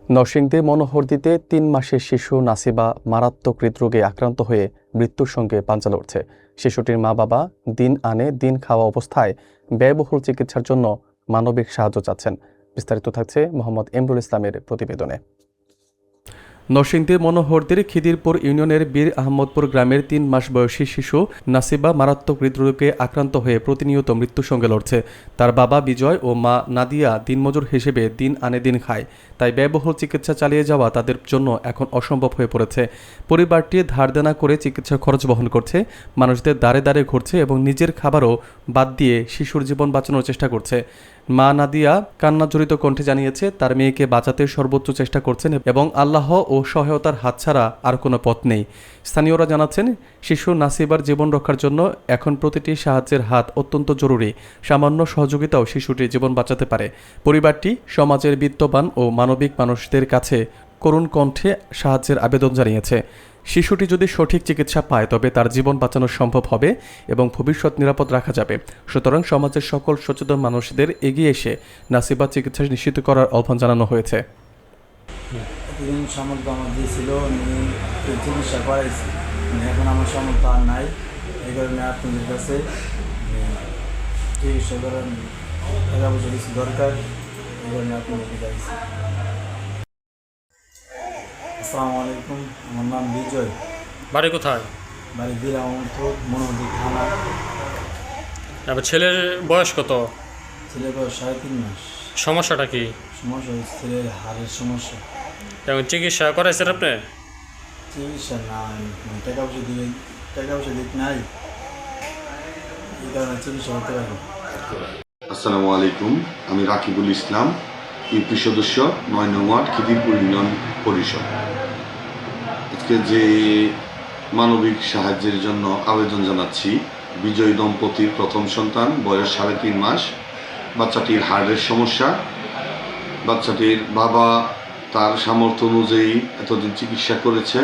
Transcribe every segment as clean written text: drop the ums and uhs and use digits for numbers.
নরসিংদী মনোহরদীতে ৩ মাসের শিশু নাসিবা মারাত্মক হৃদরোগে আক্রান্ত হয়ে মৃত্যুর সঙ্গে পাঞ্জা লড়ছে। শিশুটির মা-বাবা দিন আনে দিন খাওয়া অবস্থায় ব্যয়বহুল চিকিৎসার জন্য মানবিক সাহায্য চাচ্ছেন। বিস্তারিত থাকছে মোহাম্মদ এমরুল ইসলামের প্রতিবেদনে। নরসিংদীর মনোহরদীর খিদিরপুর ইউনিয়নের বীর আহমদপুর গ্রামের ৩ মাস বয়সী শিশু নাসিবা মারাত্মক হৃদরোগে আক্রান্ত হয়ে প্রতিনিয়ত মৃত্যুর সঙ্গে লড়ছে। তার বাবা বিজয় ও মা নাদিয়া দিনমজুর হিসেবে দিন আনে দিন খায়, তাই ব্যয়বহুল চিকিৎসা চালিয়ে যাওয়া তাদের জন্য এখন অসম্ভব হয়ে পড়েছে। পরিবারটি ধার দেনা করে চিকিৎসার খরচ বহন করছে, মানুষদের দ্বারে দ্বারে ঘুরছে এবং নিজের খাবারও বাদ দিয়ে শিশুর জীবন বাঁচানোর চেষ্টা করছে। মা নাদিয়া কান্নাজড়িত কণ্ঠে জানিয়েছে, তার মেয়েকে বাঁচাতে সর্বোচ্চ চেষ্টা করছেন এবং আল্লাহ ও সহায়তার হাত ছাড়া আর কোনো পথ নেই। স্থানীয়রা জানাচ্ছেন, শিশু নাসিবার জীবন রক্ষার জন্য এখন প্রতিটি সাহায্যের হাত অত্যন্ত জরুরি। সামান্য সহযোগিতাও শিশুটির জীবন বাঁচাতে পারে। পরিবারটি সমাজের বিত্তবান ও মানবিক মানুষদের কাছে করুণ কণ্ঠে সাহায্যের আবেদন জানিয়েছে। শিশুটি যদি সঠিক চিকিৎসা পায় তবে তার জীবন বাঁচানো সম্ভব হবে এবং ভবিষ্যৎ নিরাপদ রাখা যাবে। সুতরাং সমাজের সকল সচেতন মানুষদের এগিয়ে এসে নাসিবার চিকিৎসা নিশ্চিত করার আহ্বান জানানো হয়েছে। এতদিন সামর্থ্য আমার দিয়েছিল, চিকিৎসা করাইছি, এখন আমার সামর্থ্য আর নাই। এই কারণে আপনাদের কাছে চিকিৎসা করার টাকা পয়সা কিছু দরকার, এই কারণে আপনাদেরকে চাইছি। আসসালামু আলাইকুম, আমার নাম বিজয়। বাড়ি কোথায়? বাড়ি বীর আহমদপুর মনোহরদী থানা। এবার ছেলের বয়স কত? ছেলের বয়স 3.5 মাস। সমস্যাটা কি? সমস্যা হচ্ছে ছেলের হাড়ের সমস্যা। এখন চিকিৎসা করাইছেন আপনি? চিকিৎসা নাই, টাকা পয়সা দিক নাই, এই কারণে চিকিৎসা করতে পারি। আসসালামু আলাইকুম, আমি রাকিবুল ইসলাম, ইউপি সদস্য ৯ নং ওয়ার্ড খিদিরপুর ইউনিয়ন পরিষদ। আজকে যে মানবিক সাহায্যের জন্য আবেদন জানাচ্ছি, বিজয় দম্পতির প্রথম সন্তান, বয়স 3.5 মাস। বাচ্চাটির হার্টের সমস্যা। বাচ্চাটির বাবা তার সামর্থ্য অনুযায়ী এতদিন চিকিৎসা করেছে।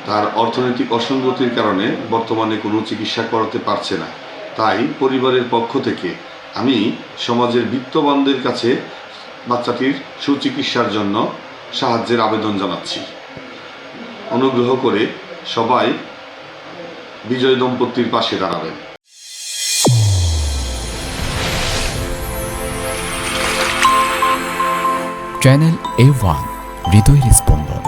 তার অর্থনৈতিক অসঙ্গতির কারণে বর্তমানে কোনো চিকিৎসা করাতে পারছে না। তাই পরিবারের পক্ষ থেকে আমি সমাজের বিত্তবানদের কাছে বাচ্চাটির সুচিকিৎসার জন্য সাহায্যের আবেদন জানাচ্ছি। অনুগ্রহ করে সবাই বিজয় দম্পতির পাশে দাঁড়াবেন। চ্যানেল A1 হৃদয়ের স্পন্দন।